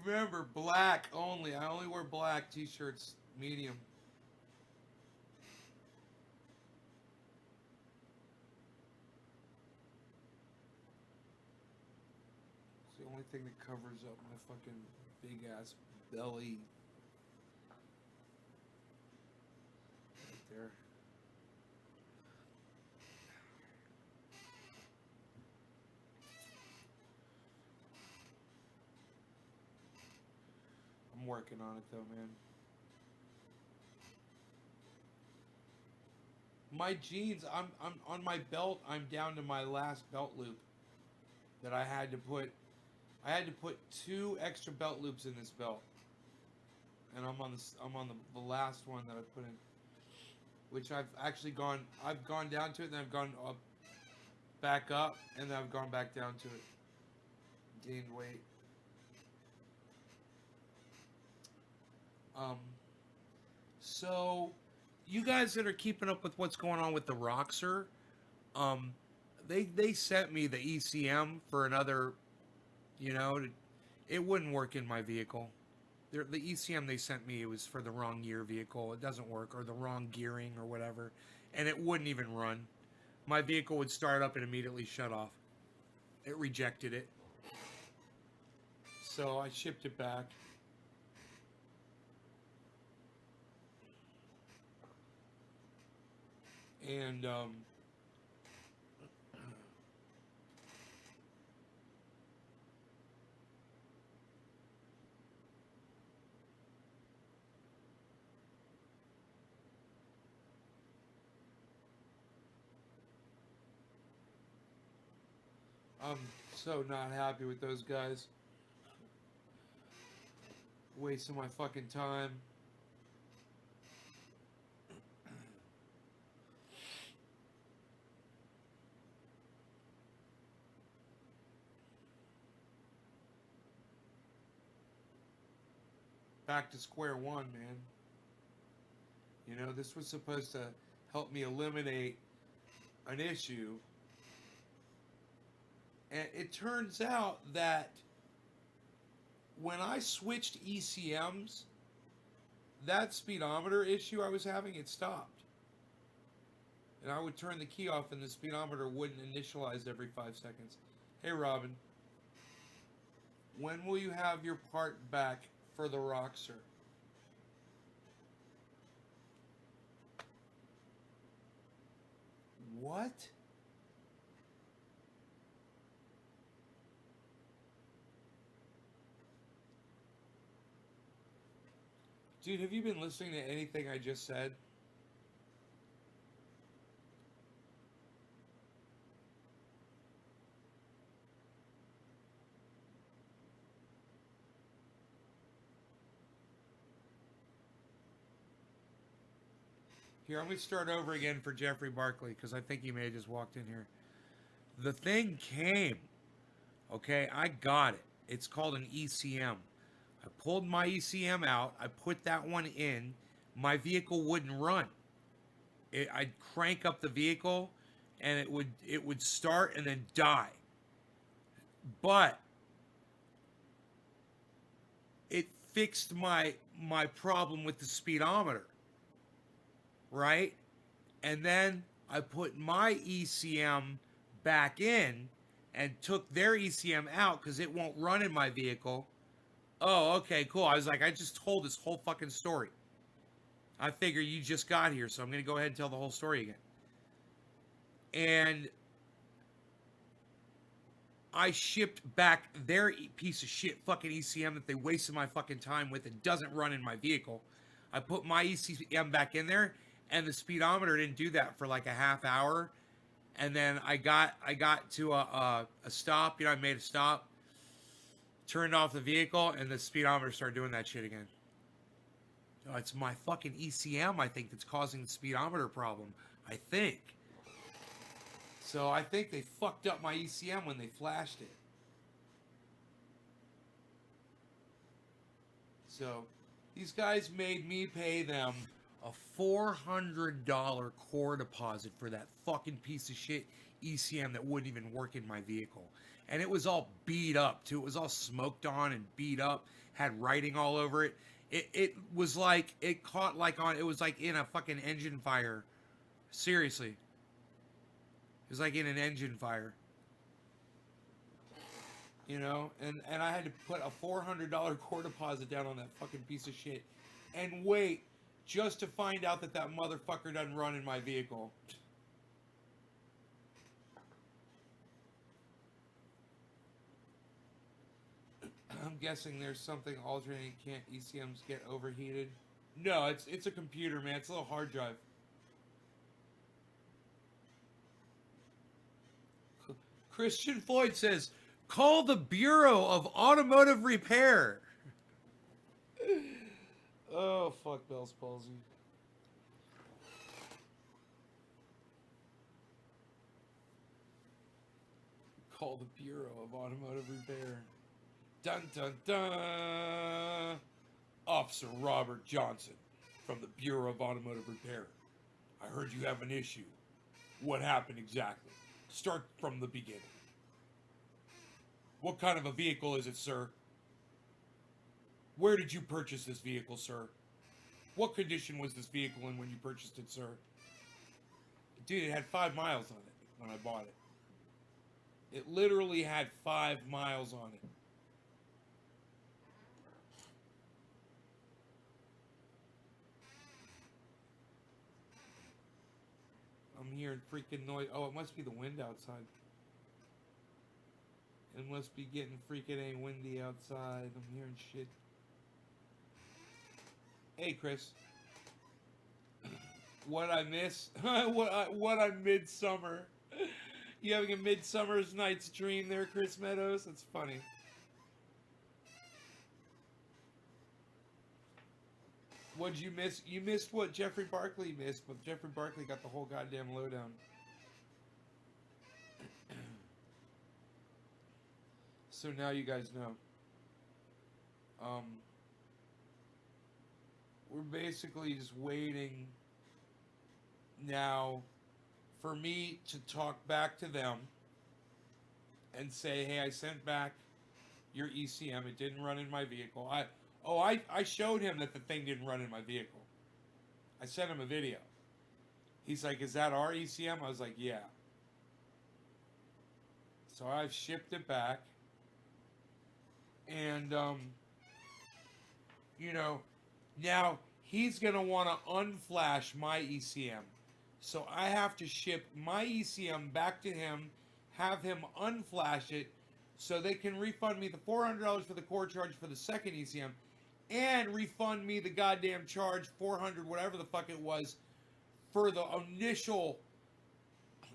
Remember, black only. I only wear black t-shirts, medium. It's the only thing that covers up my fucking big ass belly. Right there. I'm working on it though, man. My jeans, I'm on my belt. I'm down to my last belt loop that I had to put. I had to put 2 extra belt loops in this belt, and I'm on the last one that I put in, which I've gone down to it, and then I've gone up, back up, and then I've gone back down to it. Gained weight. So you guys that are keeping up with what's going on with the Roxer, they sent me the ECM for another, you know, it wouldn't work in my vehicle. The ECM they sent me, it was for the wrong year vehicle. It doesn't work, or the wrong gearing or whatever, and it wouldn't even run. My vehicle would start up and immediately shut off. It rejected it. So I shipped it back. And I'm so not happy with those guys. Wasting my fucking time. Back to square one, man. You know, this was supposed to help me eliminate an issue. And it turns out that when I switched ECMs, that speedometer issue I was having, it stopped. And I would turn the key off and the speedometer wouldn't initialize every 5 seconds. Hey, Robin. When will you have your part back for the Roxer? What? Dude, have you been listening to anything I just said? Here, I'm going to start over again for Jeffrey Barkley, because I think he may have just walked in here. The thing came. Okay, I got it. It's called an ECM. I pulled my ECM out. I put that one in. My vehicle wouldn't run. I'd crank up the vehicle, and it would start and then die. But it fixed my problem with the speedometer, right? And then I put my ECM back in and took their ECM out because it won't run in my vehicle. Oh, okay, cool. I was like, I just told this whole fucking story. I figure you just got here, so I'm going to go ahead and tell the whole story again. And I shipped back their piece of shit fucking ECM that they wasted my fucking time with and doesn't run in my vehicle. I put my ECM back in there, and the speedometer didn't do that for like a half hour. And then I got to a stop. You know, I made a stop, turned off the vehicle, and the speedometer started doing that shit again. Oh, it's my fucking ECM, I think, that's causing the speedometer problem. I think. So I think they fucked up my ECM when they flashed it. So these guys made me pay them a $400 core deposit for that fucking piece of shit ECM that wouldn't even work in my vehicle. And it was all beat up too. It was all smoked on and beat up, had writing all over it. It was like, it caught like on, it was like in a fucking engine fire. Seriously. It was like in an engine fire. You know, and I had to put a $400 core deposit down on that fucking piece of shit and wait just to find out that that motherfucker doesn't run in my vehicle. I'm guessing there's something alternating. Can't ECMs get overheated? No, it's a computer, man. It's a little hard drive. Christian Floyd says, call the Bureau of Automotive Repair. Oh, fuck Bell's palsy. Call the Bureau of Automotive Repair. Dun dun dun. Officer Robert Johnson from the Bureau of Automotive Repair. I heard you have an issue. What happened exactly? Start from the beginning. What kind of a vehicle is it, sir? Where did you purchase this vehicle, sir? What condition was this vehicle in when you purchased it, sir? Dude, it had 5 miles on it when I bought it. It literally had 5 miles on it. I'm hearing freaking noise. Oh, it must be the wind outside. It must be getting freaking windy outside. I'm hearing shit. Hey, Chris. What I miss? what I midsummer? You having a midsummer's night's dream there, Chris Meadows? That's funny. What'd you miss? You missed what Jeffrey Barkley missed, but Jeffrey Barkley got the whole goddamn lowdown. So now you guys know. We're basically just waiting now for me to talk back to them and say, hey, I sent back your ECM. It didn't run in my vehicle. I showed him that the thing didn't run in my vehicle. I sent him a video. He's like, is that our ECM? I was like, yeah. So I've shipped it back. And, you know, now he's going to want to unflash my ECM. So I have to ship my ECM back to him, have him unflash it, so they can refund me the $400 for the core charge for the second ECM, and refund me the goddamn charge, $400, whatever the fuck it was, for the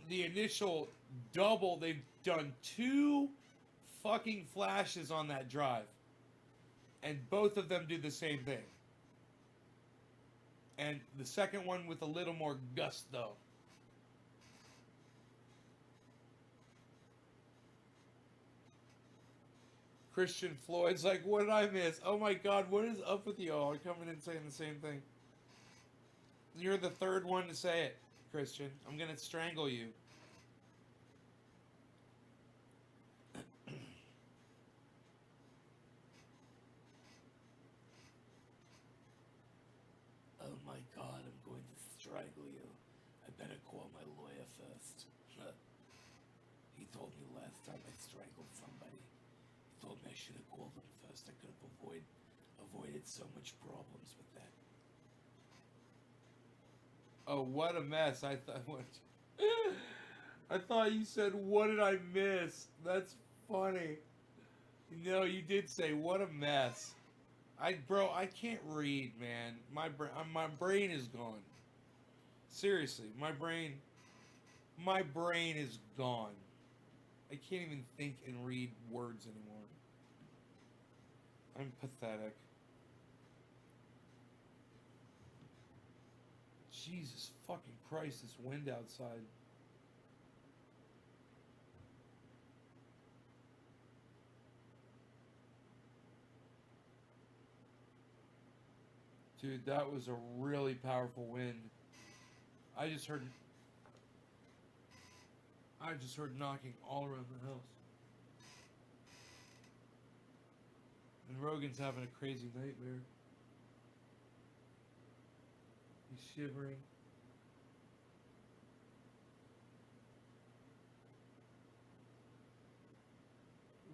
initial double. They've done 2 fucking flashes on that drive, and both of them do the same thing. And the second one with a little more gusto. Christian Floyd's like, what did I miss? Oh my God, what is up with y'all? Coming in saying the same thing. You're the third one to say it, Christian. I'm gonna strangle you. Oh my God, I'm going to strangle you. I better call my lawyer first. He told me last time I strangled somebody. He told me I should have called him first. I could have avoided so much problems with that. Oh, what a mess! I thought you said, "What did I miss?" That's funny. No, you did say, "What a mess." Bro, I can't read, man. My brain is gone. Seriously, my brain is gone. I can't even think and read words anymore. I'm pathetic. Jesus fucking Christ, this wind outside. Dude, that was a really powerful wind. I just heard knocking all around the house. And Rogan's having a crazy nightmare. He's shivering.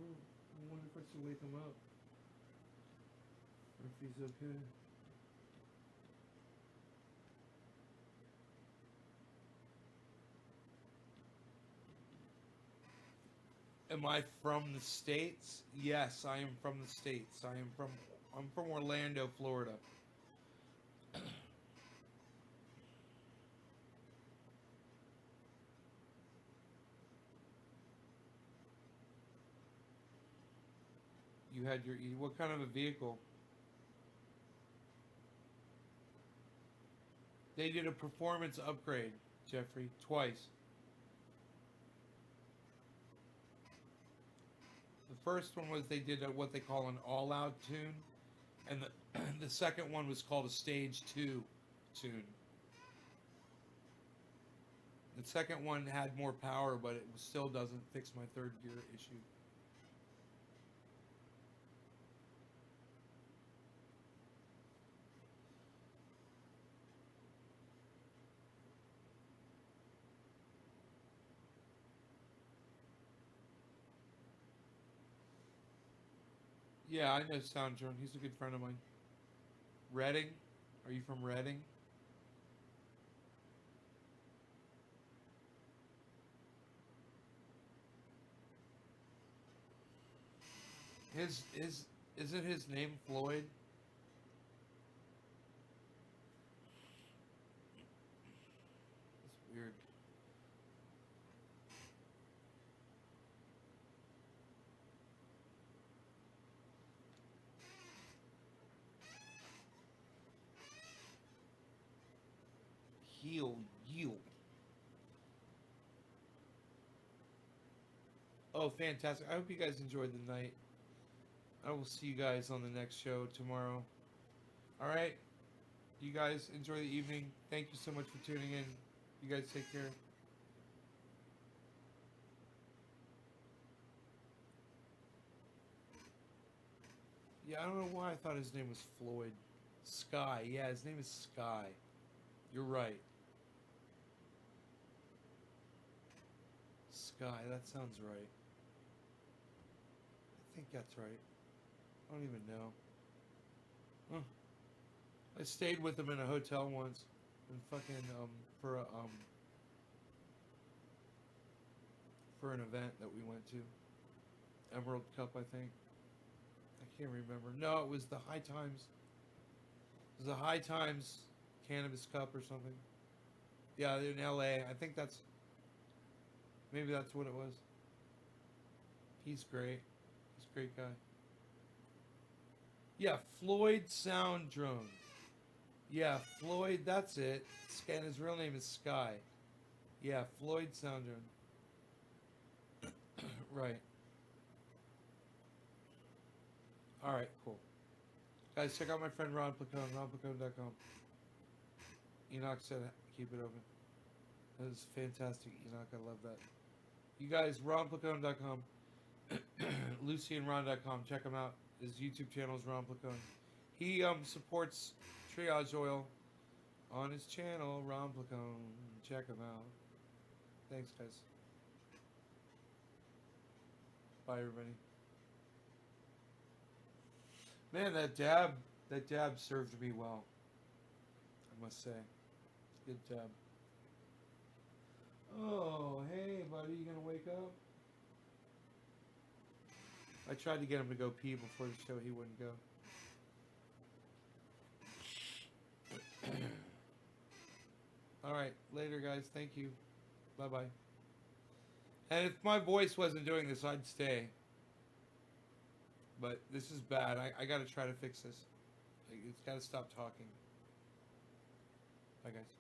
Ooh, I wonder if I should wake him up. Or if he's okay. Am I from the States? Yes, I am from the States. I'm from Orlando, Florida. You had what kind of a vehicle? They did a performance upgrade, Jeffrey, twice. The first one was they did what they call an all-out tune, and the second one was called a stage 2 tune. The second one had more power, but it still doesn't fix my third gear issue. Yeah, I know Soundjourn. He's a good friend of mine. Reading? Are you from Reading? Isn't his name Floyd? That's weird. Yield. Oh, fantastic. I hope you guys enjoyed the night. I will see you guys on the next show tomorrow. Alright? You guys enjoy the evening. Thank you so much for tuning in. You guys take care. Yeah, I don't know why I thought his name was Floyd. Sky. Yeah, his name is Sky. You're right. Sky, that sounds right. I think that's right. I don't even know. Huh. I stayed with him in a hotel once, and fucking for an event that we went to. Emerald Cup, I think. I can't remember. No, it was the High Times. It was the High Times Cannabis Cup or something. Yeah, in LA. I think maybe that's what it was. He's great. He's a great guy. Yeah, Floyd Soundjourn. Yeah, Floyd, that's it. And his real name is Sky. Yeah, Floyd Soundjourn. Right. All right, cool. Guys, check out my friend Ron Placone, ronplacone.com. Enoch said keep it open. That was fantastic, Enoch. I love that. You guys, ronplacone.com, LucyandRon.com. Check him out. His YouTube channel is Ron Placone. He supports Triage Oil on his channel, Ron Placone. Check him out. Thanks, guys. Bye, everybody. Man, that dab served me well. I must say. Good dab. Oh, hey, buddy, you gonna wake up? I tried to get him to go pee before the show. He wouldn't go. All right, later, guys. Thank you. Bye-bye. And if my voice wasn't doing this, I'd stay. But this is bad. I got to try to fix this. It's got to stop talking. Bye, guys.